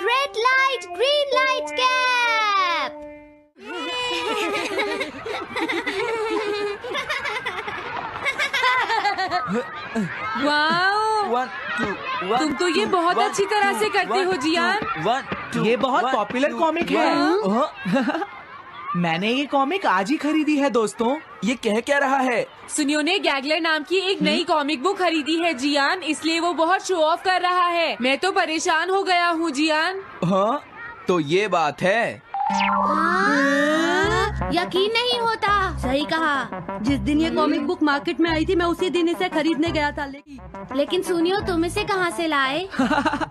Red light, green light, cap. Wow, तुम तो ये बहुत अच्छी तरह से करते हो जियान। ये बहुत पॉपुलर कॉमिक है। मैंने ये कॉमिक आज ही खरीदी है दोस्तों। ये कह क्या रहा है? सुनियो ने गैगलर नाम की एक नई कॉमिक बुक खरीदी है जियान, इसलिए वो बहुत शो ऑफ कर रहा है। मैं तो परेशान हो गया हूँ जियान। हाँ, तो ये बात है। यकीन नहीं होता। सही कहा। जिस दिन ये कॉमिक बुक मार्केट में आई थी मैं उसी दिन इसे खरीदने गया था, लेकिन सुनियो, तुम इसे कहाँ से लाए?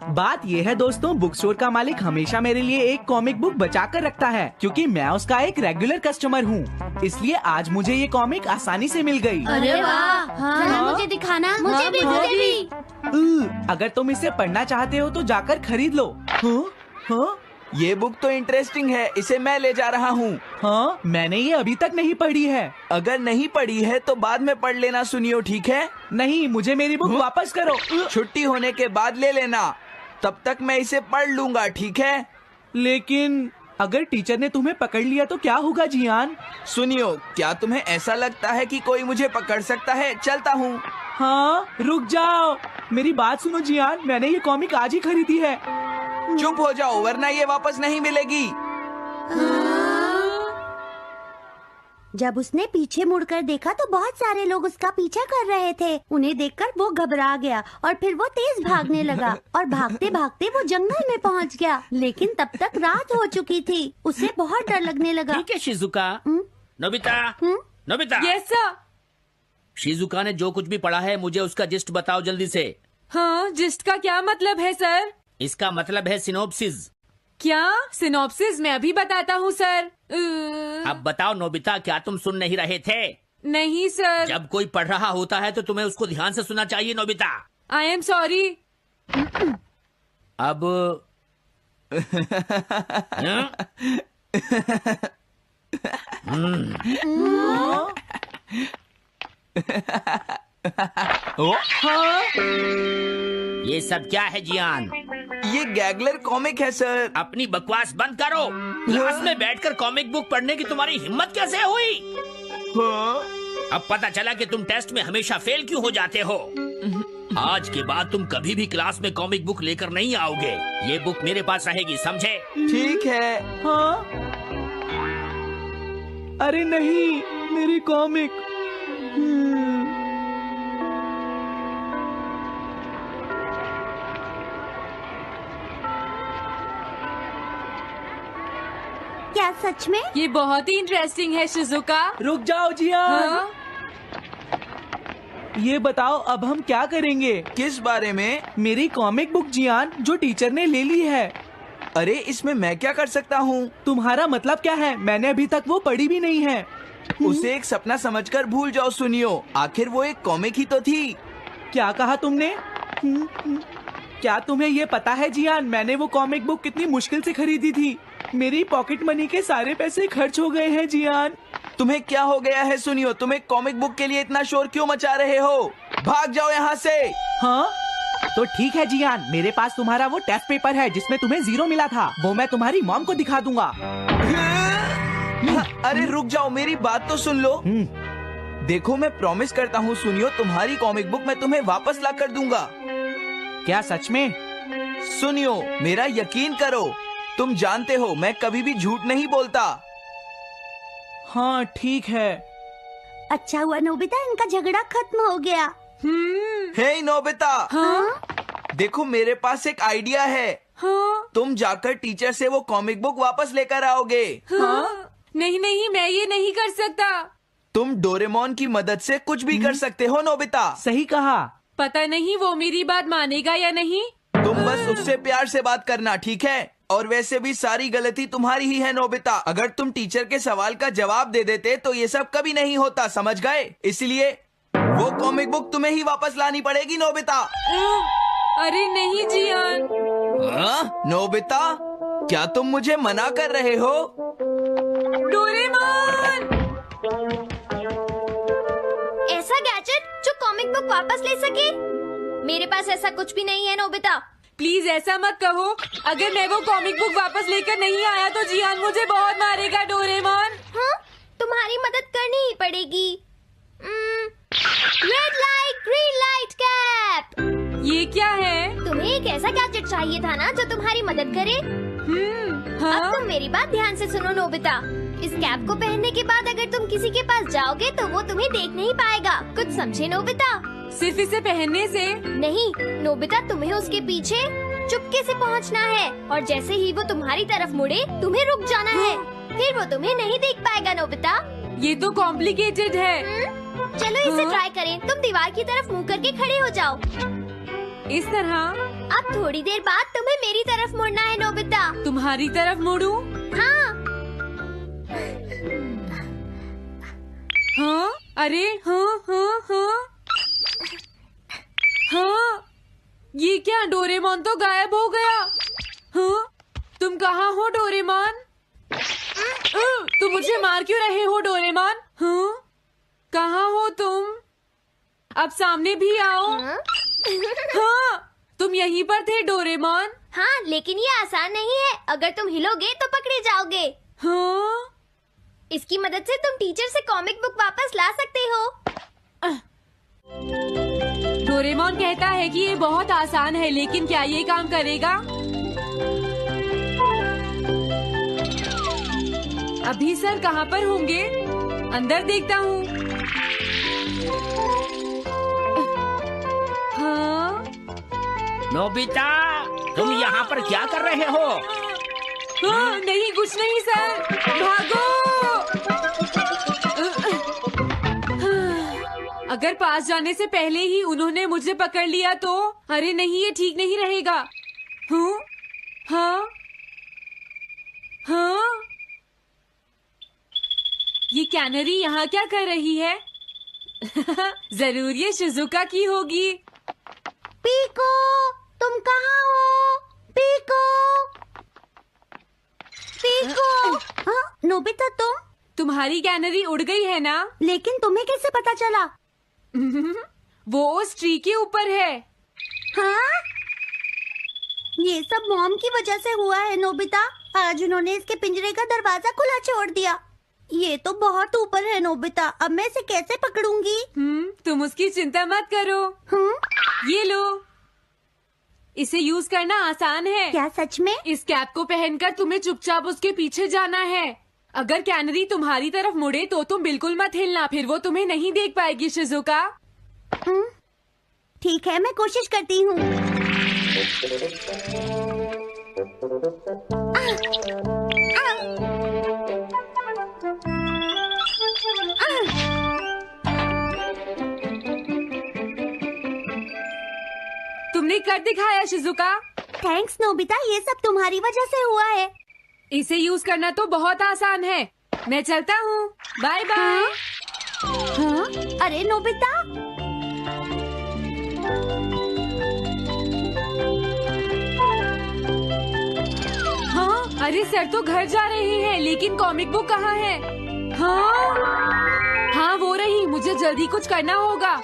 बात ये है दोस्तों, बुक स्टोर का मालिक हमेशा मेरे लिए एक कॉमिक बुक बचा कर रखता है, क्योंकि मैं उसका एक रेगुलर कस्टमर हूँ। इसलिए आज मुझे ये कॉमिक आसानी से मिल गई। अरे वाह, जरा मुझे दिखाना। मुझे भी। अगर तुम इसे पढ़ना चाहते हो तो जाकर खरीद लो। हाँ? ये बुक तो इंटरेस्टिंग है, इसे मैं ले जा रहा हूँ। हाँ, मैंने ये अभी तक नहीं पढ़ी है। अगर नहीं पढ़ी है तो बाद में पढ़ लेना सुनियो, ठीक है? नहीं, मुझे मेरी बुक वापस करो। छुट्टी होने के बाद ले लेना, तब तक मैं इसे पढ़ लूंगा, ठीक है? लेकिन अगर टीचर ने तुम्हें पकड़ लिया तो क्या होगा जियान? सुनियो, क्या तुम्हें ऐसा लगता है कि कोई मुझे पकड़ सकता है? चलता हूँ। हाँ, रुक जाओ, मेरी बात सुनो जियान, मैंने ये कॉमिक आज ही खरीदी है। चुप हो जाओ, वरना ये वापस नहीं मिलेगी। जब उसने पीछे मुड़कर देखा तो बहुत सारे लोग उसका पीछा कर रहे थे। उन्हें देखकर वो घबरा गया और फिर वो तेज भागने लगा और भागते भागते वो जंगल में पहुंच गया। लेकिन तब तक रात हो चुकी थी। उसे बहुत डर लगने लगा। ठीक है Shizuka. Nobita, Nobita. Yes sir. Shizuka ने जो कुछ भी पढ़ा है मुझे उसका जिस्ट बताओ जल्दी से। हाँ, जिस्ट का क्या मतलब है सर? इसका मतलब है सिनोप्सिस। क्या? सिनॉप्सिस मैं अभी बताता हूँ सर। अब बताओ नोबिता, क्या तुम सुन नहीं रहे थे? नहीं सर। जब कोई पढ़ रहा होता है तो तुम्हें उसको ध्यान से सुनना चाहिए नोबिता। I am sorry. अब ये सब क्या है जियान? ये गैगलर कॉमिक है सर। अपनी बकवास बंद करो। क्लास में बैठकर कॉमिक बुक पढ़ने की तुम्हारी हिम्मत कैसे हुई? अब पता चला कि तुम टेस्ट में हमेशा फेल क्यों हो जाते हो। आज के बाद तुम कभी भी क्लास में कॉमिक बुक लेकर नहीं आओगे। ये बुक मेरे पास रहेगी, समझे? ठीक है। हाँ? अरे नहीं, मेरी कॉमिक। क्या सच में? ये बहुत ही इंटरेस्टिंग है शिजुका। रुक जाओ जियान। हाँ? ये बताओ अब हम क्या करेंगे? किस बारे में? मेरी कॉमिक बुक जियान, जो टीचर ने ले ली है। अरे इसमें मैं क्या कर सकता हूँ? तुम्हारा मतलब क्या है? मैंने अभी तक वो पढ़ी भी नहीं है। उसे एक सपना समझकर भूल जाओ सुनियो, आखिर वो एक कॉमिक ही तो थी। क्या कहा तुमने? क्या तुम्हें ये पता है जियान, मैंने वो कॉमिक बुक कितनी मुश्किल से खरीदी थी। मेरी पॉकेट मनी के सारे पैसे खर्च हो गए हैं जियान। तुम्हें क्या हो गया है सुनियो? तुम एक कॉमिक बुक के लिए इतना शोर क्यों मचा रहे हो? भाग जाओ यहाँ से। हाँ? तो ठीक है जियान, मेरे पास तुम्हारा वो टेस्ट पेपर है जिसमें तुम्हें 0 मिला था। वो मैं तुम्हारी मॉम को दिखा दूंगा। अरे रुक जाओ, मेरी बात तो सुन लो। देखो, मैं प्रॉमिस करता हूँ सुनियो, तुम्हारी कॉमिक बुक मैं तुम्हें वापस ला कर दूंगा। क्या सच में? सुनियो, मेरा यकीन करो, तुम जानते हो मैं कभी भी झूठ नहीं बोलता। हाँ ठीक है। अच्छा हुआ नोबिता, इनका झगड़ा खत्म हो गया। हे नोबिता। हाँ? देखो, मेरे पास एक आइडिया है। हाँ? तुम जाकर टीचर से वो कॉमिक बुक वापस लेकर आओगे। हाँ? नहीं नहीं, मैं ये नहीं कर सकता। तुम डोरेमोन की मदद से कुछ भी कर सकते हो नोबिता। सही कहा। पता नहीं वो मेरी बात मानेगा या नहीं। तुम बस उससे प्यार से बात करना, ठीक है? और वैसे भी सारी गलती तुम्हारी ही है नोबिता। अगर तुम टीचर के सवाल का जवाब दे देते तो ये सब कभी नहीं होता, समझ गए? इसलिए वो कॉमिक बुक तुम्हें ही वापस लानी पड़ेगी नोबिता। अरे नहीं जियान। नोबिता, क्या तुम मुझे मना कर रहे हो? डोरेमोन! ऐसा गैजेट जो कॉमिक बुक वापस ले सके? मेरे पास ऐसा कुछ भी नहीं है नोबिता। प्लीज ऐसा मत कहो। अगर मैं वो कॉमिक बुक वापस लेकर नहीं आया तो जियान मुझे बहुत मारेगा डोरेमोन। हाँ, तुम्हारी मदद करनी ही पड़ेगी। Red light green light cap. ये क्या है? तुम्हें एक ऐसा गैजेट चाहिए था ना जो तुम्हारी मदद करे। हाँ? अब तुम मेरी बात ध्यान से सुनो नोबिता। इस कैप को पहनने के बाद अगर तुम किसी के पास जाओगे तो वो तुम्हें देख नहीं पाएगा। कुछ समझे नोबिता? सिर्फ इसे पहनने से? नहीं नोबिता, तुम्हें उसके पीछे चुपके से पहुंचना है और जैसे ही वो तुम्हारी तरफ मुड़े तुम्हें रुक जाना है। फिर वो तुम्हें नहीं देख पाएगा नोबिता। ये तो कॉम्प्लिकेटेड है। चलो इसे ट्राई करें। तुम दीवार की तरफ मुंह करके खड़े हो जाओ। इस तरह? अब थोड़ी देर बाद तुम्हें मेरी तरफ मुड़ना है नोबिता। तुम्हारी तरफ मुड़ूं? हाँ। हाँ? अरे हाँ हाँ हाँ हाँ, ये क्या? डोरेमोन तो गायब हो गया। हाँ? तुम कहाँ हो डोरेमोन? तुम मुझे मार क्यों रहे हो डोरेमोन? हाँ? कहाँ हो तुम? अब सामने भी आओ। हाँ, तुम यहीं पर थे डोरेमोन। हाँ, लेकिन ये आसान नहीं है। अगर तुम हिलोगे तो पकड़े जाओगे। हाँ? इसकी मदद से तुम टीचर से कॉमिक बुक वापस ला सकते हो। डोरेमोन कहता है कि ये बहुत आसान है, लेकिन क्या ये काम करेगा? अभी सर कहाँ पर होंगे? अंदर देखता हूँ। हाँ? नोबिता, तुम यहाँ पर क्या कर रहे हो? हाँ, नहीं कुछ नहीं सर, भागो। अगर पास जाने से पहले ही उन्होंने मुझे पकड़ लिया तो? अरे नहीं, ये ठीक नहीं रहेगा। हाँ? हाँ? हाँ? ये कैनरी यहाँ क्या कर रही है? जरूर ये शिजुका की होगी। पीको, तुम कहाँ हो? Pico, pico. हाँ, नोबिता तुम? तुम्हारी कैनरी उड़ गई है ना? लेकिन तुम्हें कैसे पता चला? वो उस ट्री के ऊपर है। हाँ? ये सब मॉम की वजह से हुआ है नोबिता। आज उन्होंने इसके पिंजरे का दरवाजा खुला छोड़ दिया। ये तो बहुत ऊपर है नोबिता। अब मैं इसे कैसे पकड़ूंगी? तुम उसकी चिंता मत करो। ये लो, इसे यूज करना आसान है। क्या सच में? इस कैप को पहनकर तुम्हें चुपचाप उसके पीछे जाना है। अगर कैनरी तुम्हारी तरफ मुड़े तो तुम बिल्कुल मत हिलना, फिर वो तुम्हें नहीं देख पाएगी शिजुका। ठीक है, मैं कोशिश करती हूँ। तुमने कर दिखाया शिजुका। थैंक्स नोबिता, ये सब तुम्हारी वजह से हुआ है। इसे यूज करना तो बहुत आसान है। मैं चलता हूँ, बाय बाय। हाँ? अरे नोबिता, हाँ? अरे सर तो घर जा रहे हैं, लेकिन कॉमिक बुक कहाँ है? हाँ? हाँ वो रही, मुझे जल्दी कुछ करना होगा।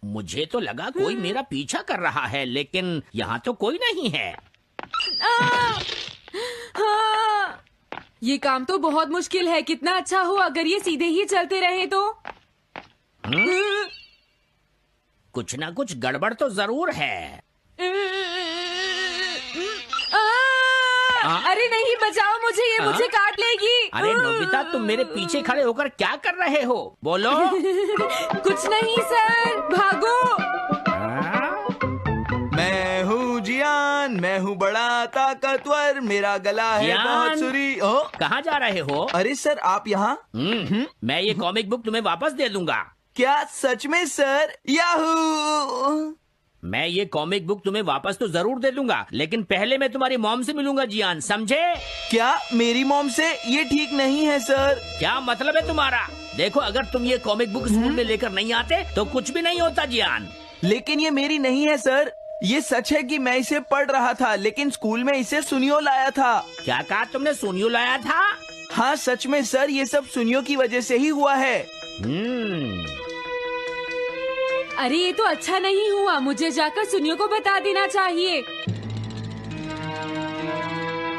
मुझे तो लगा कोई मेरा पीछा कर रहा है, लेकिन यहाँ तो कोई नहीं है। हाँ, ये काम तो बहुत मुश्किल है। कितना अच्छा हो अगर ये सीधे ही चलते रहे तो। कुछ ना कुछ गड़बड़ तो जरूर है। अरे नहीं, बचाओ मुझे, ये मुझे काट लेगी। अरे नोबिता, तुम मेरे पीछे खड़े होकर क्या कर रहे हो? बोलो। कुछ नहीं सर, भागो। मैं हूँ जियान, मैं हूँ बड़ा ताकतवर, मेरा गला है जियान? बहुत सुरी। कहाँ जा रहे हो? अरे सर, आप यहाँ? मैं ये कॉमिक बुक तुम्हें वापस दे दूंगा। क्या सच में सर? याहू! मैं ये कॉमिक बुक तुम्हें वापस तो जरूर दे दूंगा, लेकिन पहले मैं तुम्हारी मॉम से मिलूंगा जियान, समझे? क्या मेरी मॉम से? ये ठीक नहीं है सर। क्या मतलब है तुम्हारा? देखो, अगर तुम ये कॉमिक बुक स्कूल में लेकर नहीं आते तो कुछ भी नहीं होता जियान। लेकिन ये मेरी नहीं है सर। ये सच है कि मैं इसे पढ़ रहा था, लेकिन स्कूल में इसे सुनियो लाया था। क्या कहा तुमने? सुनियो लाया था? हाँ सच में सर, ये सब सुनियो की वजह से ही हुआ है। अरे ये तो अच्छा नहीं हुआ, मुझे जाकर सुनियो को बता देना चाहिए।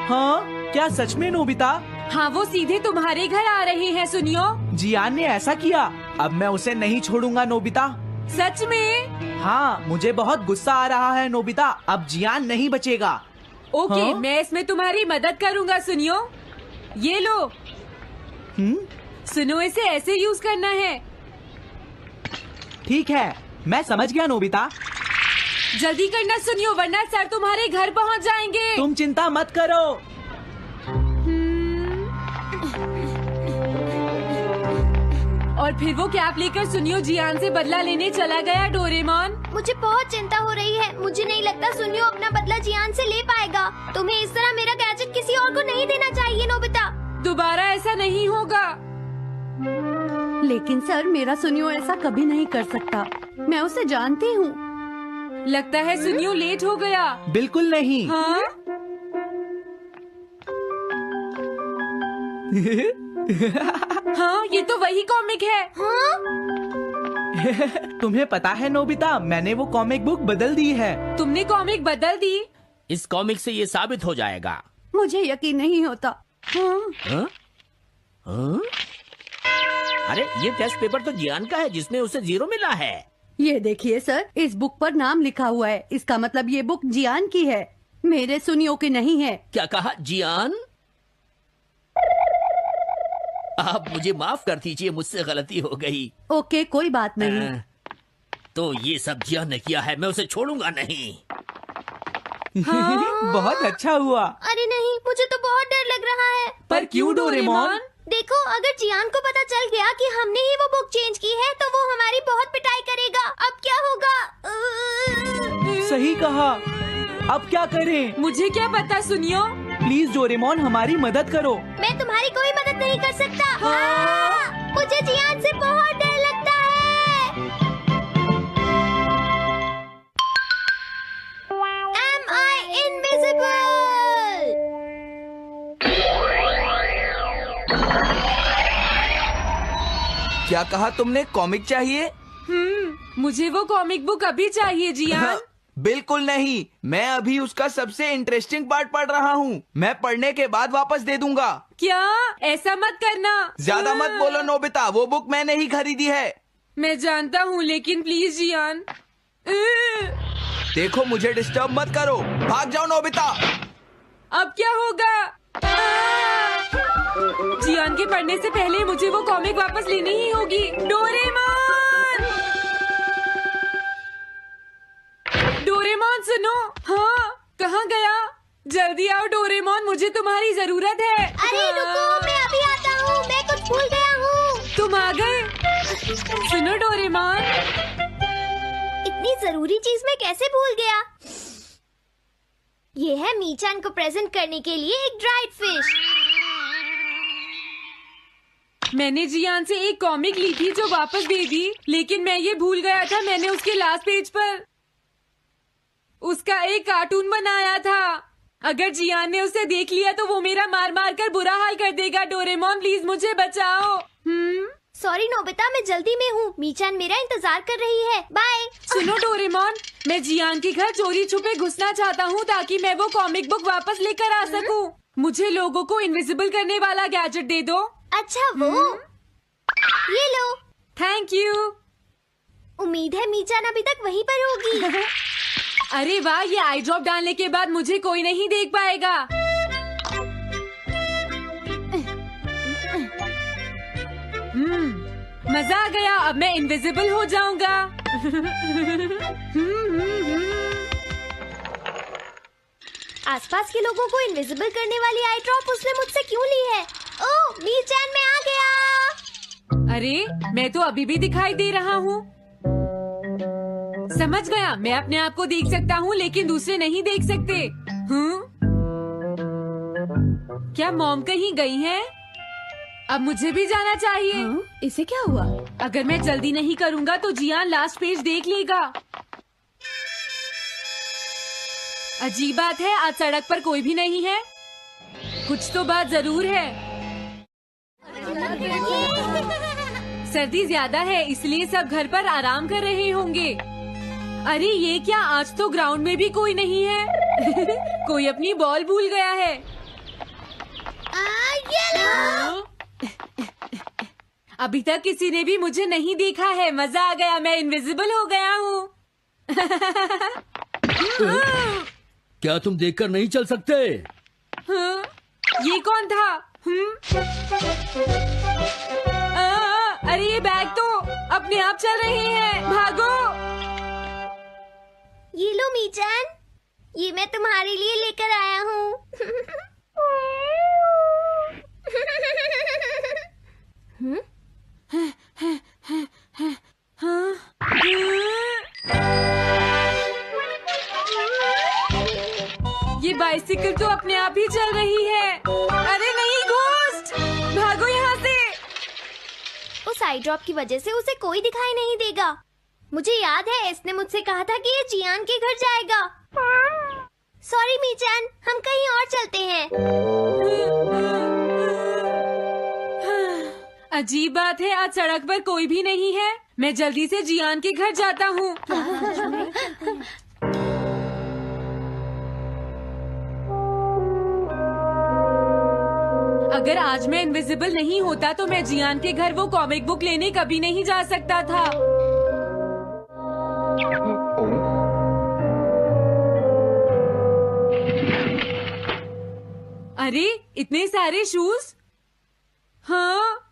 हाँ क्या सच में नोबिता? हाँ वो सीधे तुम्हारे घर आ रहे हैं सुनियो। जियान ने ऐसा किया, अब मैं उसे नहीं छोड़ूंगा नोबिता। सच में? हाँ मुझे बहुत गुस्सा आ रहा है नोबिता, अब जियान नहीं बचेगा। ओके हाँ? मैं इसमें तुम्हारी मदद करूँगा सुनियो। ये लो। सुनो, इसे ऐसे यूज करना है। ठीक है, मैं समझ गया नोबिता। जल्दी करना सुनियो, वरना सर तुम्हारे घर पहुंच जाएंगे। तुम चिंता मत करो। और फिर वो कैप लेकर सुनियो जियान से बदला लेने चला गया। डोरेमोन, मुझे बहुत चिंता हो रही है। मुझे नहीं लगता सुनियो अपना बदला जियान से ले पाएगा। तुम्हें इस तरह मेरा गैजेट किसी और को नहीं देना चाहिए नोबिता। दोबारा ऐसा नहीं होगा। लेकिन सर मेरा सुनियो ऐसा कभी नहीं कर सकता, मैं उसे जानती हूँ। लगता है सुनियो लेट हो गया। बिल्कुल नहीं। हाँ? हाँ ये तो वही कॉमिक है। हाँ? तुम्हें पता है नोबिता, मैंने वो कॉमिक बुक बदल दी है। तुमने कॉमिक बदल दी? इस कॉमिक से ये साबित हो जाएगा। मुझे यकीन नहीं होता। हाँ? हाँ? हाँ? अरे ये टेस्ट पेपर तो जियान का है, जिसमें उसे 0 मिला है। ये देखिए सर, इस बुक पर नाम लिखा हुआ है। इसका मतलब ये बुक जियान की है, मेरे सुनियो की नहीं है। क्या कहा? जियान? आप मुझे माफ कर दीजिए, मुझसे गलती हो गई। ओके कोई बात नहीं। तो ये सब जियान ने किया है, मैं उसे छोड़ूंगा नहीं। बहुत अच्छा हुआ। अरे नहीं, मुझे तो बहुत डर लग रहा है। पर क्यों डोरेमोन? देखो, अगर जियान को पता चल गया कि हमने ही वो बुक चेंज की है, तो वो हमारी बहुत पिटाई करेगा। अब क्या होगा? सही कहा, अब क्या करें? मुझे क्या पता सुनियो। प्लीज डोरेमोन हमारी मदद करो। मैं तुम्हारी कोई मदद नहीं कर सकता। हाँ, मुझे जियान से बहुत डर लगता है। Am I invisible? क्या कहा तुमने? कॉमिक चाहिए? मुझे वो कॉमिक बुक अभी चाहिए जियान। बिल्कुल नहीं, मैं अभी उसका सबसे इंटरेस्टिंग पार्ट पढ़ रहा हूँ। मैं पढ़ने के बाद वापस दे दूंगा। क्या? ऐसा मत करना। ज्यादा मत बोलो नोबिता, वो बुक मैंने ही खरीदी है। मैं जानता हूँ, लेकिन प्लीज जियान। देखो मुझे डिस्टर्ब मत करो, भाग जाओ नोबिता। अब क्या होगा? जियान के पढ़ने से पहले मुझे वो कॉमिक वापस लेनी ही होगी। डोरेमोन! डोरेमोन सुनो। हाँ, कहाँ गया? जल्दी आओ डोरेमोन, मुझे तुम्हारी जरूरत है। अरे रुको, मैं अभी आता हूँ। मैं कुछ भूल गया हूँ। तुम आ गए? सुनो डोरेमोन। इतनी जरूरी चीज मैं कैसे भूल गया? ये है मीचान को प्रेजेंट करने के लिए एक ड्राइड फिश। मैंने जियान से एक कॉमिक ली थी जो वापस दे दी, लेकिन मैं ये भूल गया था मैंने उसके लास्ट पेज पर उसका एक कार्टून बनाया था। अगर जियान ने उसे देख लिया तो वो मेरा मार मार कर बुरा हाल कर देगा। डोरेमोन प्लीज मुझे बचाओ। सॉरी नोबिता, मैं जल्दी में हूँ। मीचान मेरा इंतजार कर रही है। बाय। सुनो डोरेमोन, मैं जियान के घर चोरी छुपे घुसना चाहता हूँ ताकि मैं वो कॉमिक बुक वापस लेकर आ सकूँ। मुझे लोगों को इनविजिबल करने वाला गैजेट दे दो। अच्छा वो ये लो। Thank you. उम्मीद है मीचान अभी तक वहीं पर होगी। अरे वाह, ये आई ड्रॉप डालने के बाद मुझे कोई नहीं देख पाएगा। मजा आ गया, अब मैं इनविजिबल हो जाऊंगा। आसपास के लोगों को इनविजिबल करने वाली आई ड्रॉप उसने मुझसे क्यों ली है? ओह, मीचान मैं आ गया। अरे मैं तो अभी भी दिखाई दे रहा हूँ। समझ गया, मैं अपने आप को देख सकता हूँ लेकिन दूसरे नहीं देख सकते। क्या मॉम कहीं गई हैं? अब मुझे भी जाना चाहिए। इसे क्या हुआ? अगर मैं जल्दी नहीं करूँगा तो जियान लास्ट पेज देख लेगा। अजीब बात है, आज सड़क पर कोई भी नहीं है। कुछ तो बात जरूर है। सर्दी ज्यादा है इसलिए सब घर पर आराम कर रहे होंगे। अरे ये क्या, आज तो ग्राउंड में भी कोई नहीं है। कोई अपनी बॉल भूल गया है। अभी तक किसी ने भी मुझे नहीं देखा है। मजा आ गया, मैं इनविजिबल हो गया हूँ। क्या तुम देखकर नहीं चल सकते? ये कौन था? अरे ये बैग तो अपने आप चल रहे हैं। भागो। ये लो मीचान, ये मैं तुम्हारे लिए लेकर आया हूँ। ये बाइसिकल तो अपने आप ही चल रही है। अरे नहीं, घोस्ट, भागो यहाँ से। उस आई ड्रॉप की वजह से उसे कोई दिखाई नहीं देगा। मुझे याद है इसने मुझसे कहा था कि ये जियान के घर जाएगा। सॉरी मीचान, हम कहीं और चलते हैं। अजीब बात है, आज सड़क पर कोई भी नहीं है। मैं जल्दी से जियान के घर जाता हूँ। अगर आज मैं इनविजिबल नहीं होता तो मैं जियान के घर वो कॉमिक बुक लेने कभी नहीं जा सकता था। अरे इतने सारे शूज। हाँ,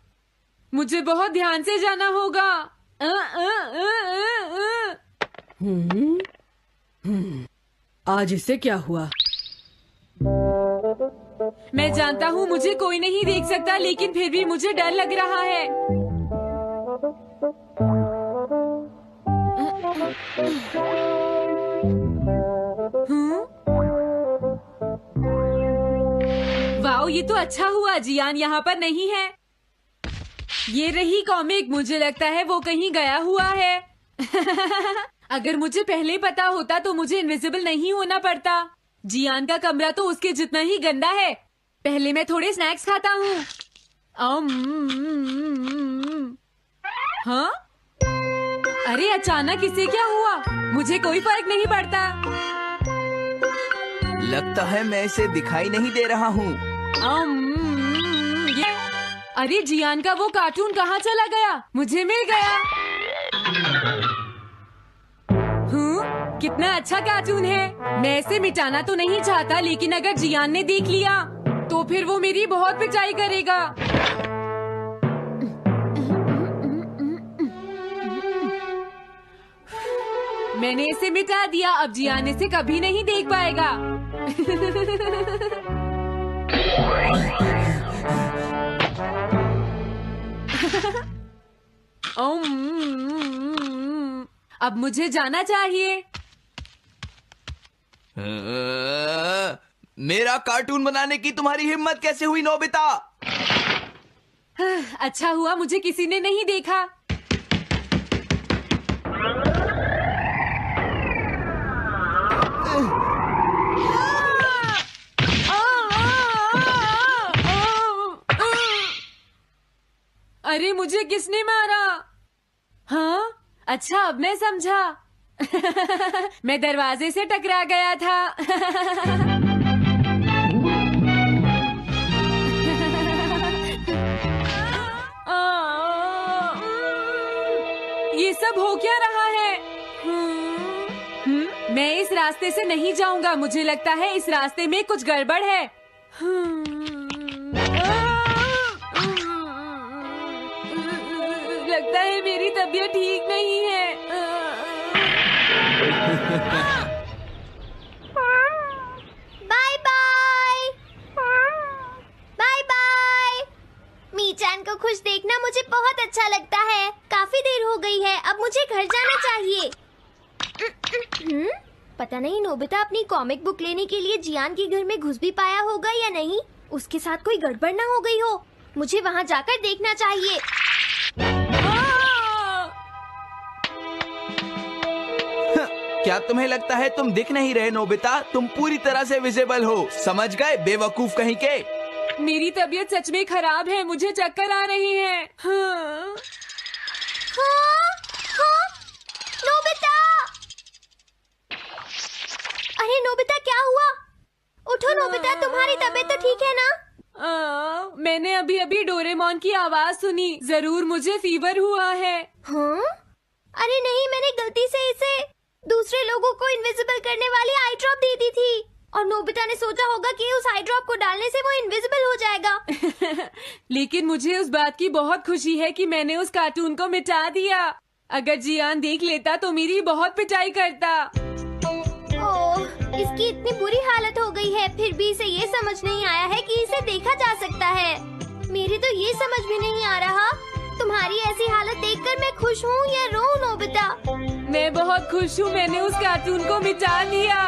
मुझे बहुत ध्यान से जाना होगा। आज इससे क्या हुआ? मैं जानता हूँ मुझे कोई नहीं देख सकता, लेकिन फिर भी मुझे डर लग रहा है। वाओ, ये तो अच्छा हुआ जियान यहाँ पर नहीं है। ये रही कॉमिक, मुझे लगता है वो कहीं गया हुआ है। अगर मुझे पहले पता होता तो मुझे इनविजिबल नहीं होना पड़ता। जियान का कमरा तो उसके जितना ही गंदा है। पहले मैं थोड़े स्नैक्स खाता हूँ। हाँ? अरे अचानक इसे क्या हुआ? मुझे कोई फर्क नहीं पड़ता। लगता है मैं इसे दिखाई नहीं दे रहा हूँ। अरे जियान का वो कार्टून कहाँ चला गया? मुझे मिल गया। कितना अच्छा कार्टून है। मैं इसे मिटाना तो नहीं चाहता, लेकिन अगर जियान ने देख लिया तो फिर वो मेरी बहुत पिटाई करेगा। मैंने इसे मिटा दिया, अब जियान इसे कभी नहीं देख पाएगा। अब मुझे जाना चाहिए। मेरा कार्टून बनाने की तुम्हारी हिम्मत कैसे हुई नोबिता? अच्छा हुआ मुझे किसी ने नहीं देखा। अरे मुझे किसने मारा? हाँ, अच्छा अब मैं समझा। मैं दरवाजे से टकरा गया था। ये सब हो क्या रहा है? मैं इस रास्ते से नहीं जाऊंगा। मुझे लगता है इस रास्ते में कुछ गड़बड़ है। लगता है मेरी तबीयत ठीक नहीं है। Bye bye, bye bye. मीचान को खुश देखना मुझे बहुत अच्छा लगता है। काफी देर हो गई है, अब मुझे घर जाना चाहिए। पता नहीं नोबिता अपनी कॉमिक बुक लेने के लिए जियान के घर में घुस भी पाया होगा या नहीं। उसके साथ कोई गड़बड़ ना हो गई हो। मुझे वहाँ जाकर देखना चाहिए। क्या तुम्हें लगता है तुम दिख नहीं रहे नोबिता? तुम पूरी तरह से विजिबल हो, समझ गए बेवकूफ कहीं के। मेरी तबीयत सच में खराब है, मुझे चक्कर आ रही है। हाँ। हाँ, हाँ, नोबिता! अरे नोबिता, क्या हुआ? उठो नोबिता, तुम्हारी तबीयत तो ठीक है ना? मैंने अभी अभी डोरेमोन की आवाज सुनी। जरूर मुझे फीवर हुआ है। हाँ? अरे नहीं, मैंने गलती से इसे दूसरे लोगों को इनविजिबल करने वाली आई ड्रॉप दे दी थी और नोबिता ने सोचा होगा कि उस आई ड्रॉप को डालने से वो इनविजिबल हो जाएगा। लेकिन मुझे उस बात की बहुत खुशी है कि मैंने उस कार्टून को मिटा दिया। अगर जियान देख लेता तो मेरी बहुत पिटाई करता। ओह, इसकी इतनी बुरी हालत हो गई है, फिर भी इसे ये समझ नहीं आया है कि इसे देखा जा सकता है। मेरे तो ये समझ भी नहीं आ रहा, तुम्हारी ऐसी हालत देखकर मैं खुश हूँ या रोऊं नोबिता? मैं बहुत खुश हूँ, मैंने उस कार्टून को मिटा दिया।